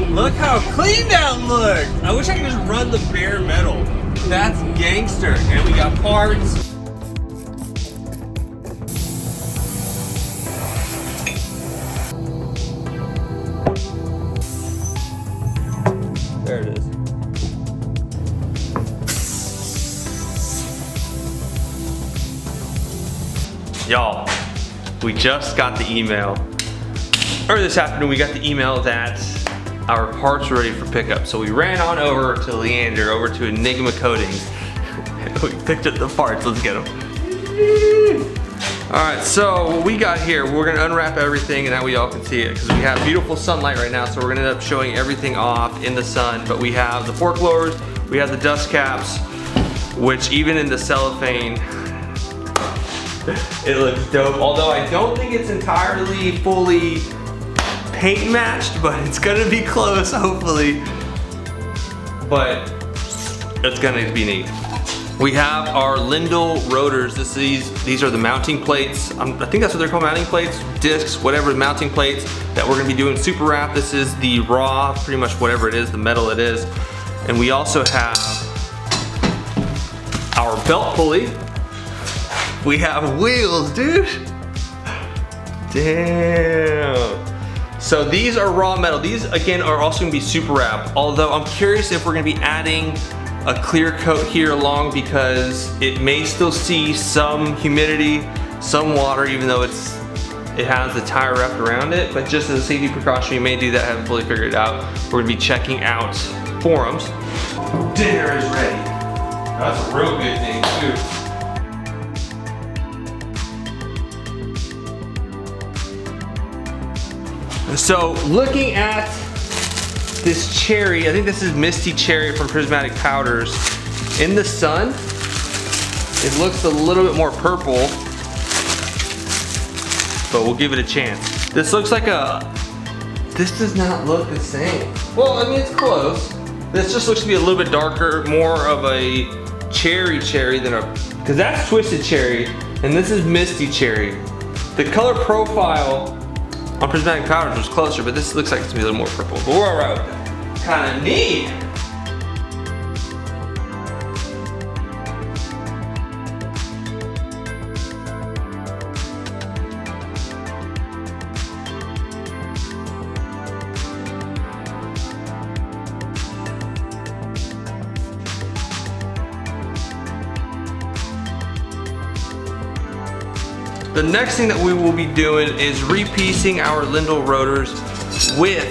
Look how clean that looks. I wish I could just run the bare metal. That's gangster. And we got parts. There it is. Y'all, we just got the email. Earlier this afternoon, we got the email that our parts were ready for pickup. So we ran on over to Leander, over to Enigma Coatings. We picked up the parts, let's get them. All right, so what we got here, we're gonna unwrap everything and that way y'all can see it, because we have beautiful sunlight right now, so we're gonna end up showing everything off in the sun. But we have the fork blowers, we have the dust caps, which even in the cellophane, it looks dope. Although I don't think it's entirely fully paint matched, but it's gonna be close, hopefully. But it's gonna be neat. We have our Lindell rotors. These are the mounting plates. I think that's what they're called, mounting plates, discs, whatever, mounting plates that we're gonna be doing super wrap. This is the raw, pretty much whatever it is, the metal it is. And we also have our belt pulley. We have wheels, dude. Damn. So these are raw metal. These again are also gonna be super wrapped. Although I'm curious if we're gonna be adding a clear coat here along, because it may still see some humidity, some water, even though it has the tire wrapped around it. But just as a safety precaution, we may do that. Haven't fully figured it out. We're gonna be checking out forums. Dinner is ready. That's a real good thing too. So looking at this cherry, I think this is Misty Cherry from Prismatic Powders. In the sun, it looks a little bit more purple, but we'll give it a chance. This looks like this does not look the same. Well, I mean, it's close. This just looks to be a little bit darker, more of a cherry than because that's Twisted Cherry, and this is Misty Cherry. The color profile on Prismatic Powders was closer, but this looks like it's gonna be a little more purple. But we're all right with that. Kinda neat. The next thing that we will be doing is repiecing our Lindell rotors with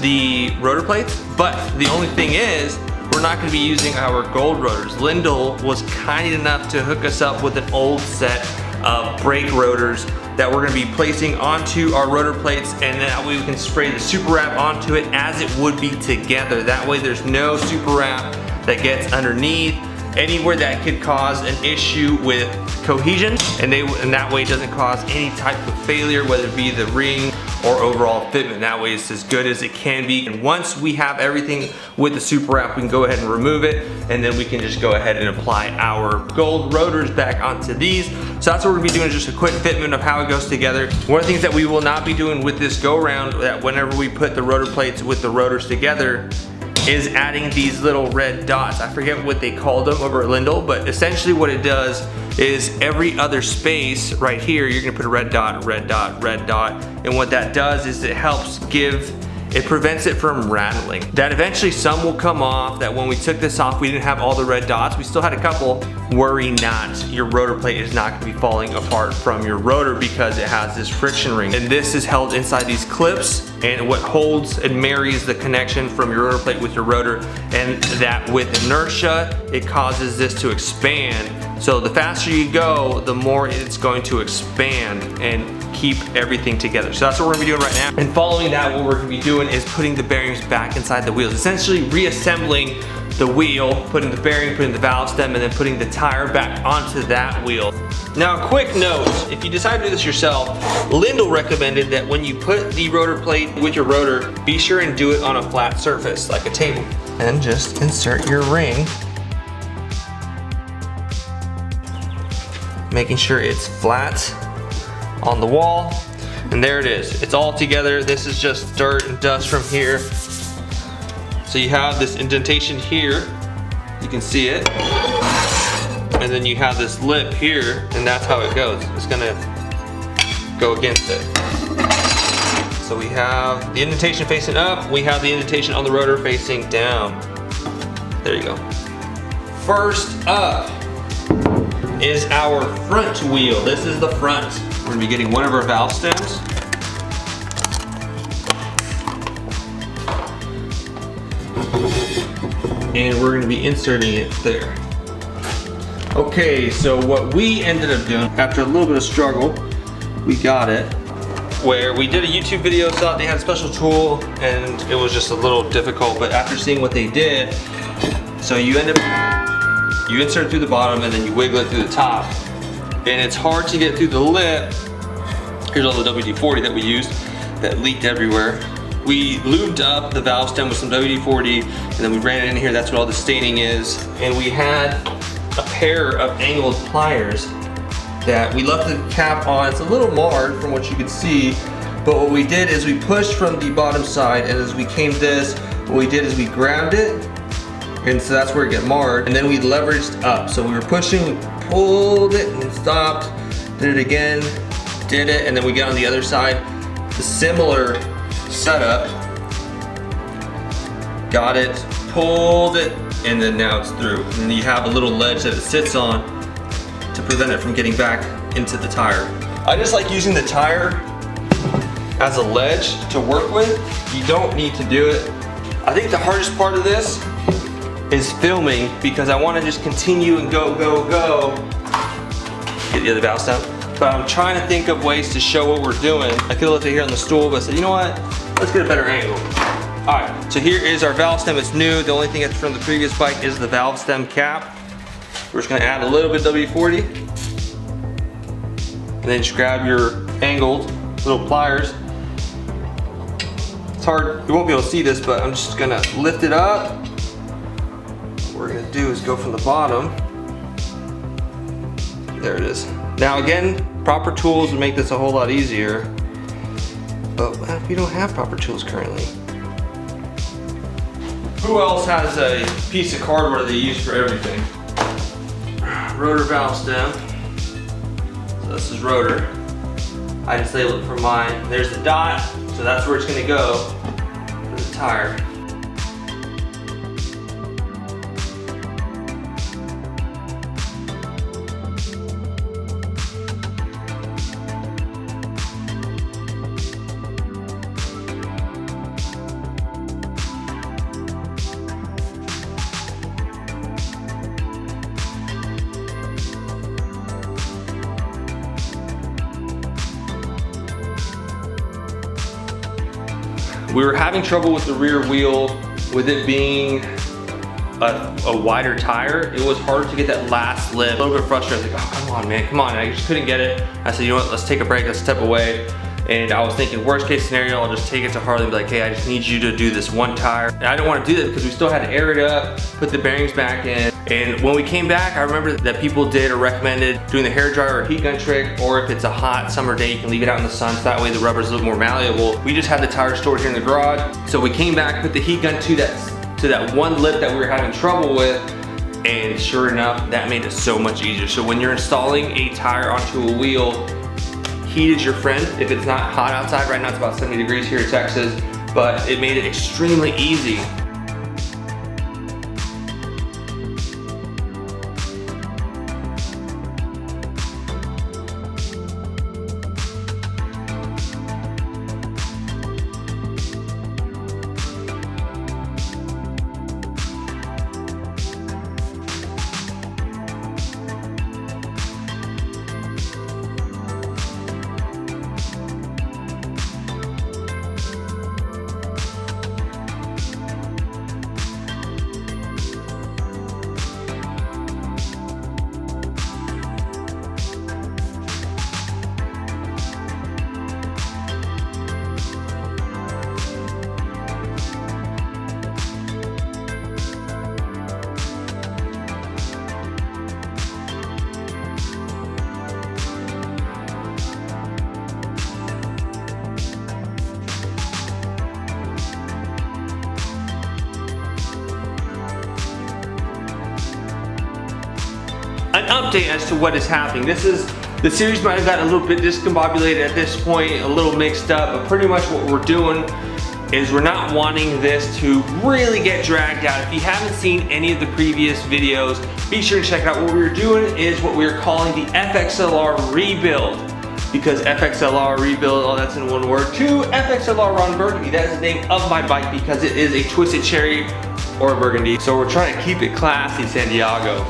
the rotor plates, but the only thing is we're not going to be using our gold rotors. Lindell was kind enough to hook us up with an old set of brake rotors that we're going to be placing onto our rotor plates, and that way we can spray the super wrap onto it as it would be together. That way there's no super wrap that gets underneath anywhere that could cause an issue with cohesion, and that way it doesn't cause any type of failure, whether it be the ring or overall fitment. That way it's as good as it can be. And once we have everything with the super wrap, we can go ahead and remove it, and then we can just go ahead and apply our gold rotors back onto these. So that's what we're gonna be doing, is just a quick fitment of how it goes together. One of the things that we will not be doing with this go round, that whenever we put the rotor plates with the rotors together, is adding these little red dots. I forget what they called them over at Lindell, but essentially what it does is every other space right here, you're gonna put a red dot, red dot, red dot. And what that does is it helps it prevents it from rattling. That eventually some will come off, that when we took this off, we didn't have all the red dots. We still had a couple. Worry not, your rotor plate is not gonna be falling apart from your rotor because it has this friction ring. And this is held inside these clips, and what holds and marries the connection from your rotor plate with your rotor, and that with inertia, it causes this to expand. So the faster you go, the more it's going to expand and keep everything together. So that's what we're gonna be doing right now. And following that, what we're gonna be doing is putting the bearings back inside the wheels, essentially reassembling the wheel, putting the bearing, putting the valve stem, and then putting the tire back onto that wheel. Now, a quick note, if you decide to do this yourself, Lindell recommended that when you put the rotor plate with your rotor, be sure and do it on a flat surface, like a table. And just insert your ring, making sure it's flat on the wall. And there it is, it's all together. This is just dirt and dust from here. So you have this indentation here, you can see it, and then you have this lip here, and that's how it goes. It's gonna go against it. So we have the indentation facing up, we have the indentation on the rotor facing down. There you go. First up is our front wheel. This is the front. We're gonna be getting one of our valve stems. And we're gonna be inserting it there. Okay, so what we ended up doing, after a little bit of struggle, we got it, where we did a YouTube video, thought they had a special tool, and it was just a little difficult, but after seeing what they did, so you end up, you insert through the bottom and then you wiggle it through the top. And it's hard to get through the lip. Here's all the WD-40 that we used that leaked everywhere. We lubed up the valve stem with some WD-40 and then we ran it in here. That's what all the staining is. And we had a pair of angled pliers that we left the cap on. It's a little marred from what you could see, but what we did is we pushed from the bottom side, and as we came this, what we did is we grabbed it, and so that's where it got marred, and then we leveraged up. So we were pushing, we pulled it and stopped, did it again, did it, and then we got on the other side, the similar setup, got it, pulled it, and then now it's through. And then you have a little ledge that it sits on to prevent it from getting back into the tire. I just like using the tire as a ledge to work with. You don't need to do it. I think the hardest part of this is filming, because I want to just continue and go, go, go. Get the other valve stem. But I'm trying to think of ways to show what we're doing. I could have left it here on the stool, but I said, you know what? Let's get a better angle. All right, so here is our valve stem. It's new. The only thing that's from the previous bike is the valve stem cap. We're just gonna add a little bit of WD-40. And then just grab your angled little pliers. It's hard, you won't be able to see this, but I'm just gonna lift it up. What we're gonna do is go from the bottom. There it is. Now again, proper tools would make this a whole lot easier, but we don't have proper tools currently. Who else has a piece of cardboard they use for everything? Rotor valve stem. So this is rotor. I just labeled it for mine. There's the dot, so that's where it's gonna go for the tire. We were having trouble with the rear wheel, with it being a wider tire. It was hard to get that last lip. A little bit frustrated. I was like, oh, come on, man, come on. I just couldn't get it. I said, you know what, let's take a break, let's step away. And I was thinking, worst case scenario, I'll just take it to Harley and be like, hey, I just need you to do this one tire. And I didn't want to do that because we still had to air it up, put the bearings back in. And when we came back, I remember that people did or recommended doing the hair dryer or heat gun trick, or if it's a hot summer day, you can leave it out in the sun, so that way the rubber's a little more malleable. We just had the tire stored here in the garage. So we came back, put the heat gun to that one lip that we were having trouble with, and sure enough, that made it so much easier. So when you're installing a tire onto a wheel, heat is your friend. If it's not hot outside, right now it's about 70 degrees here in Texas, but it made it extremely easy. update as to what is happening. The series might have gotten a little bit discombobulated at this point, a little mixed up, but pretty much what we're doing is we're not wanting this to really get dragged out. If you haven't seen any of the previous videos, be sure to check it out. What we're doing is what we're calling the FXLR Rebuild. Because FXLR Rebuild, oh, that's in one word. To FXLR Ron Burgundy, that is the name of my bike because it is a Twisted Cherry or a Burgundy. So we're trying to keep it classy, San Diego.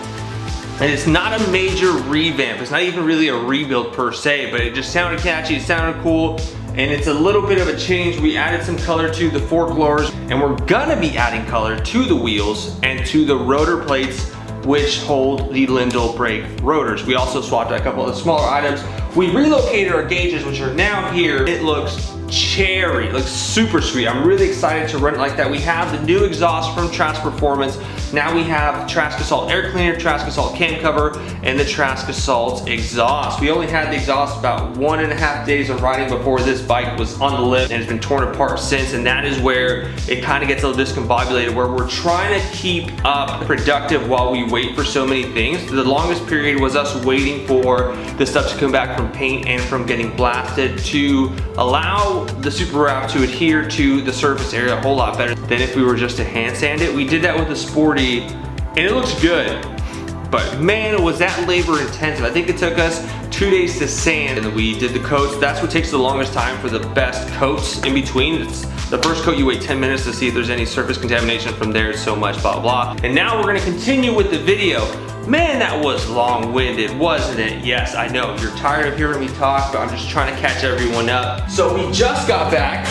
And it's not a major revamp. It's not even really a rebuild per se, but it just sounded catchy, it sounded cool, and it's a little bit of a change. We added some color to the fork lowers, and we're gonna be adding color to the wheels and to the rotor plates, which hold the Lindell brake rotors. We also swapped out a couple of smaller items. We relocated our gauges, which are now here. It looks cherry, it looks super sweet. I'm really excited to run it like that. We have the new exhaust from Trask Performance. Now we have Trask Assault air cleaner, Trask Assault cam cover, and the Trask Assault exhaust. We only had the exhaust about 1.5 days of riding before this bike was on the lift, and it's been torn apart since, and that is where it kind of gets a little discombobulated, where we're trying to keep up productive while we wait for so many things. The longest period was us waiting for the stuff to come back from paint and from getting blasted to allow the super wrap to adhere to the surface area a whole lot better than if we were just to hand sand it. We did that with the Sporty, and it looks good, but man, was that labor intensive. I think it took us 2 days to sand, and we did the coats. That's what takes the longest time for the best coats in between. It's the first coat, you wait 10 minutes to see if there's any surface contamination. From there, so much, blah, blah. And now we're gonna continue with the video. Man, that was long-winded, wasn't it? Yes, I know, you're tired of hearing me talk, but I'm just trying to catch everyone up. So we just got back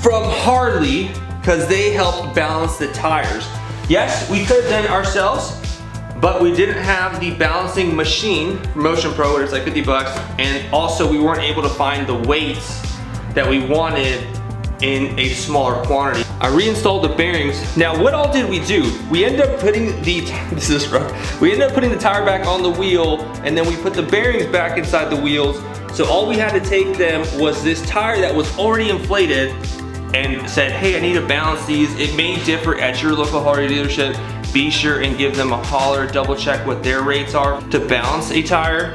from Harley, because they helped balance the tires. Yes, we could have done it ourselves, but we didn't have the balancing machine from Motion Pro, where it's like 50 bucks, and also we weren't able to find the weights that we wanted in a smaller quantity. I reinstalled the bearings. Now, what all did we do? We ended up putting the, this is rough. We ended up putting the tire back on the wheel, and then we put the bearings back inside the wheels. So all we had to take them was this tire that was already inflated and said, hey, I need to balance these. It may differ at your local Harley dealership. Be sure and give them a holler, double check what their rates are to balance a tire.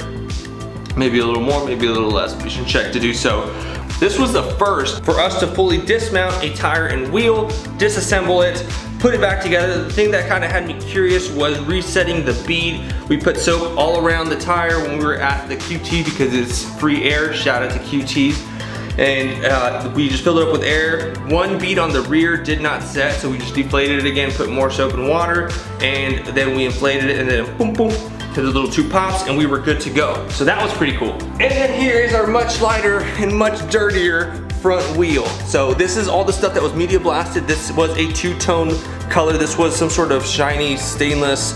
Maybe a little more, maybe a little less. Be sure to check to do so. This was the first for us to fully dismount a tire and wheel, disassemble it, put it back together. The thing that kind of had me curious was resetting the bead. We put soap all around the tire when we were at the QT because it's free air. Shout out to QTs. And we just filled it up with air. One bead on the rear did not set, so we just deflated it again, put more soap and water, and then we inflated it, and then boom, boom, to the little 2 pops, and we were good to go. So that was pretty cool. And then here is our much lighter and much dirtier front wheel. So this is all the stuff that was media blasted. This was a 2-tone color. This was some sort of shiny stainless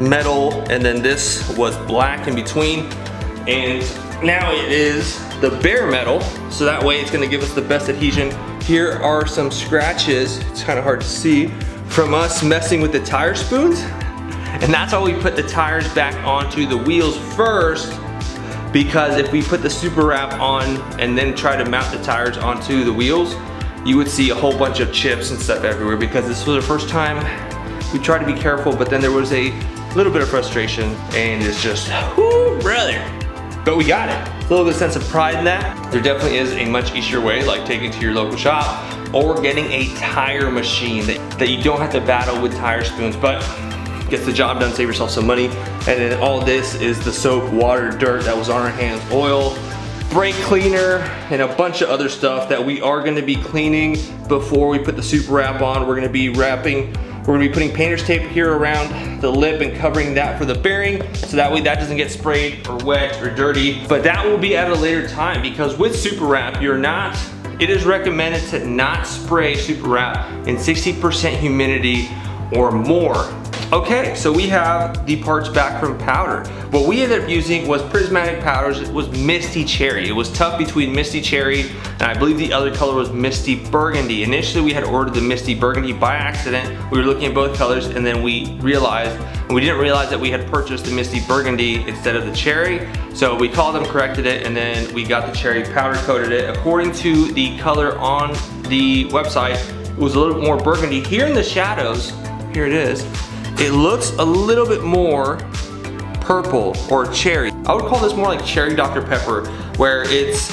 metal, and then this was black in between. And now it is the bare metal, so that way it's gonna give us the best adhesion. Here are some scratches, it's kind of hard to see, from us messing with the tire spoons. And that's why we put the tires back onto the wheels first, because if we put the super wrap on and then try to mount the tires onto the wheels, you would see a whole bunch of chips and stuff everywhere, because this was the first time we tried to be careful, but then there was a little bit of frustration, and it's just, whoo, brother. But we got it. A little bit of sense of pride in that. There definitely is a much easier way, like taking it to your local shop or getting a tire machine that you don't have to battle with tire spoons, but gets the job done, save yourself some money. And then all this is the soap, water, dirt that was on our hands, oil, brake cleaner, and a bunch of other stuff that we are gonna be cleaning before we put the super wrap on. We're gonna be putting painter's tape here around the lip and covering that for the bearing, so that way that doesn't get sprayed or wet or dirty. But that will be at a later time, because with super wrap, it is recommended to not spray super wrap in 60% humidity or more. Okay, so we have the parts back from powder. What we ended up using was prismatic powders. It was Misty Cherry. It was tough between Misty Cherry and I believe the other color was Misty Burgundy. Initially we had ordered the Misty Burgundy by accident. We were looking at both colors, and then we didn't realize that we had purchased the Misty Burgundy instead of the Cherry. So we called them, corrected it, and then we got the Cherry, powder coated it. According to the color on the website, it was a little bit more burgundy. Here in the shadows, here it is, it looks a little bit more purple, or cherry. I would call this more like cherry Dr. Pepper, where it's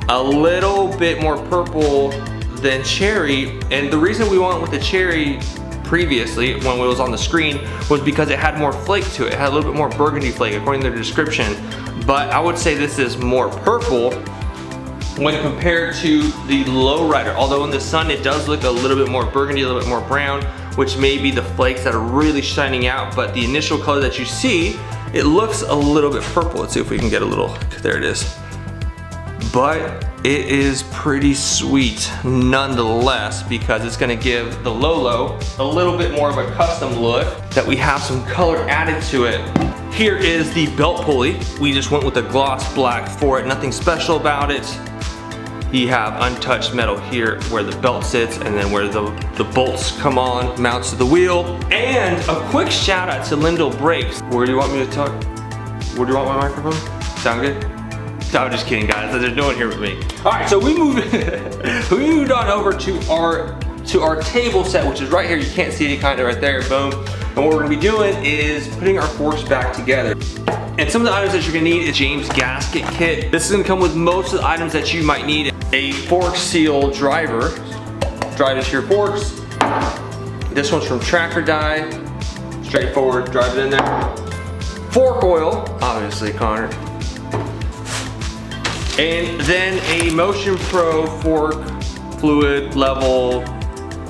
a little bit more purple than cherry. And the reason we went with the cherry previously, when it was on the screen, was because it had more flake to it. It had a little bit more burgundy flake according to the description. But I would say this is more purple when compared to the lowrider. Although in the sun it does look a little bit more burgundy, a little bit more brown, which may be the flakes that are really shining out. But the initial color that you see, it looks a little bit purple. Let's see if we can get a little, there it is. But it is pretty sweet nonetheless, because it's gonna give the Lolo a little bit more of a custom look, that we have some color added to it. Here is the belt pulley. We just went with a gloss black for it, nothing special about it. You have untouched metal here where the belt sits, and then where the bolts come on, mounts to the wheel. And a quick shout out to Lindell Brakes. Where do you want me to talk? Where do you want my microphone? Sound good? No, I'm just kidding, guys. There's no one here with me. All right, so we moved on over to our table set, which is right here. You can't see it, kind of right there, boom. And what we're gonna be doing is putting our forks back together. And some of the items that you're gonna need is James gasket kit. This is gonna come with most of the items that you might need. A fork seal driver, drive into your forks. This one's from Tracker Die, straightforward, drive it in there. Fork oil, obviously, Connor. And then a Motion Pro fork fluid level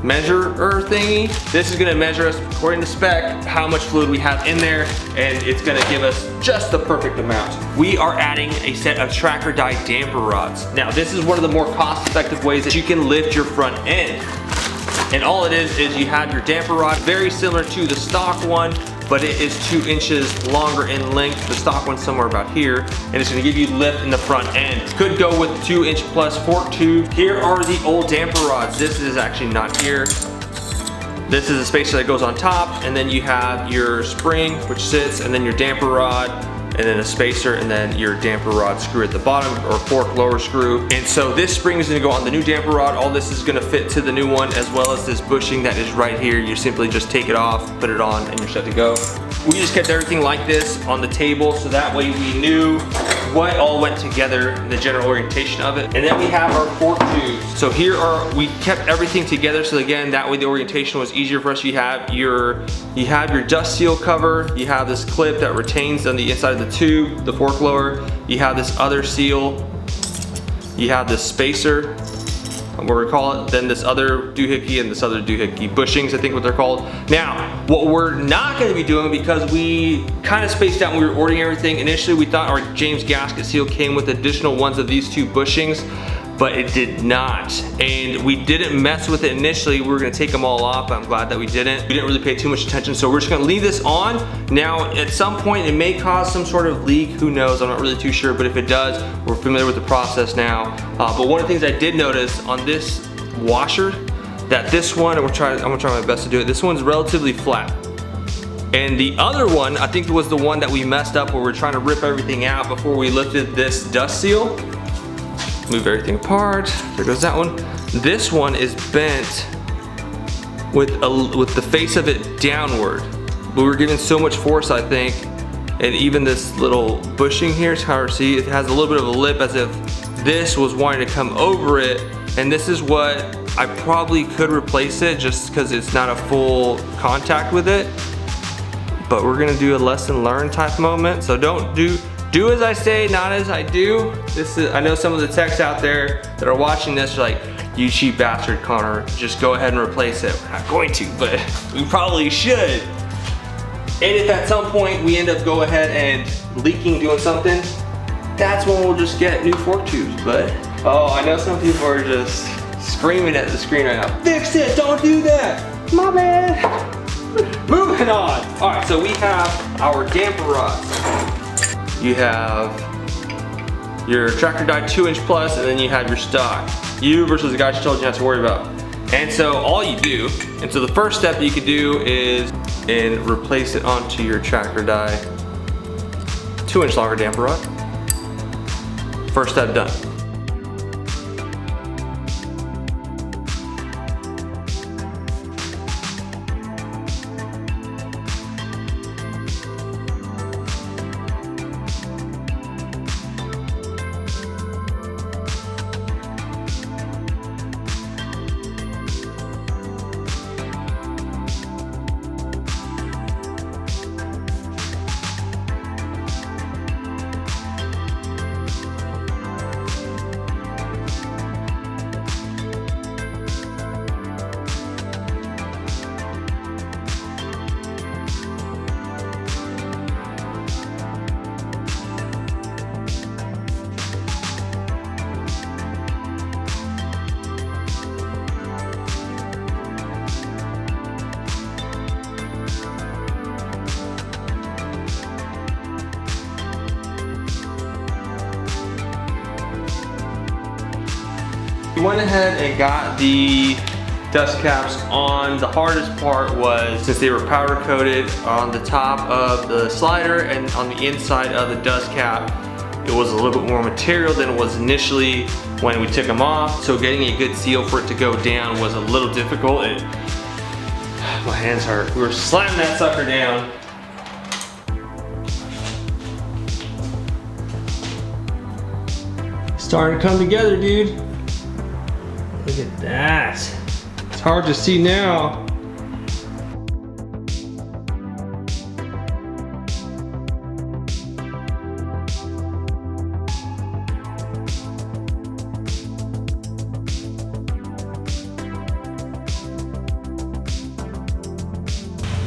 measurer thingy. This is gonna measure us according to spec how much fluid we have in there, and it's gonna give us just the perfect amount. We are adding a set of Tracker Die damper rods. Now this is one of the more cost-effective ways that you can lift your front end. And all it is you have your damper rod, very similar to the stock one, but it is 2 inches longer in length. The stock one's somewhere about here, and it's gonna give you lift in the front end. Could go with 2-inch plus fork tube. Here are the old damper rods. This is actually not here. This is a spacer that goes on top, and then you have your spring, which sits, and then your damper rod, and then a spacer, and then your damper rod screw at the bottom, or fork lower screw. And so this spring is gonna go on the new damper rod. All this is gonna fit to the new one, as well as this bushing that is right here. You simply just take it off, put it on, and you're set to go. We just kept everything like this on the table, so that way we knew what all went together, the general orientation of it. And then we have our fork tubes. So we kept everything together, so again, that way the orientation was easier for us. You have your dust seal cover, you have this clip that retains on the inside of the tube, the fork lower, you have this other seal, you have this spacer, what we call it, then this other doohickey and this other doohickey, bushings I think what they're called. Now, what we're not gonna be doing, because we kind of spaced out when we were ordering everything, initially we thought our James gasket seal came with additional ones of these 2 bushings, but it did not. And we didn't mess with it initially. We were gonna take them all off, but I'm glad that we didn't. We didn't really pay too much attention, so we're just gonna leave this on. Now, at some point, it may cause some sort of leak, who knows, I'm not really too sure, but if it does, we're familiar with the process now. But one of the things I did notice on this washer, that this one, I'm gonna try my best to do it, this one's relatively flat. And the other one, I think was the one that we messed up where we're trying to rip everything out before we lifted this dust seal. Move everything apart. There goes that one. This one is bent with the face of it downward. We were given so much force, I think, and even this little bushing here, see, it has a little bit of a lip as if this was wanting to come over it. And this is what I probably could replace it, just because it's not a full contact with it. But we're gonna do a lesson learned type moment. So don't do as I say, not as I do. I know some of the techs out there that are watching this are like, you cheap bastard, Connor, just go ahead and replace it. We're not going to, but we probably should. And if at some point we end up go ahead and leaking doing something, that's when we'll just get new fork tubes. But, oh, I know some people are just screaming at the screen right now, fix it, don't do that, my bad. Moving on. All right, so we have our damper rods. You have your Tracker Die 2-inch plus, and then you have your stock. You versus the guy she told you not to worry about. And so all you do, and so the first step that you could do is replace it onto your Tracker Die 2-inch longer damper rod. First step done. went ahead and got the dust caps on. The hardest part was, since they were powder coated on the top of the slider and on the inside of the dust cap, it was a little bit more material than it was initially when we took them off. So getting a good seal for it to go down was a little difficult. My hands hurt. We were slamming that sucker down. Starting to come together, dude. Look at that. It's hard to see now.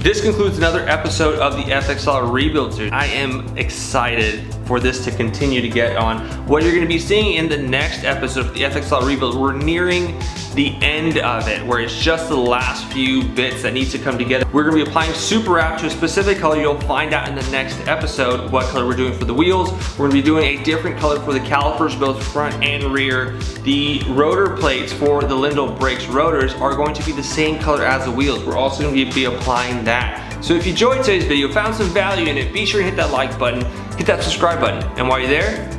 This concludes another episode of the FXLR Rebuild Series. I am excited for this to continue to get on. What you're gonna be seeing in the next episode of the FXLR Rebuild, we're nearing the end of it, where it's just the last few bits that need to come together. We're gonna be applying super wrap to a specific color. You'll find out in the next episode what color we're doing for the wheels. We're gonna be doing a different color for the calipers, both front and rear. The rotor plates for the Lindell Brakes rotors are going to be the same color as the wheels. We're also gonna be applying that. So if you enjoyed today's video, found some value in it, be sure to hit that like button, hit that subscribe button, and while you're there,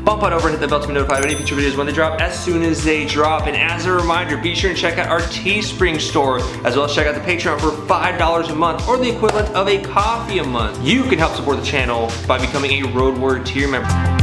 bump on over and hit the bell to be notified of any future videos when they drop, as soon as they drop. And as a reminder, be sure to check out our Teespring store, as well as check out the Patreon for $5 a month, or the equivalent of a coffee a month. You can help support the channel by becoming a Road Warrior tier member.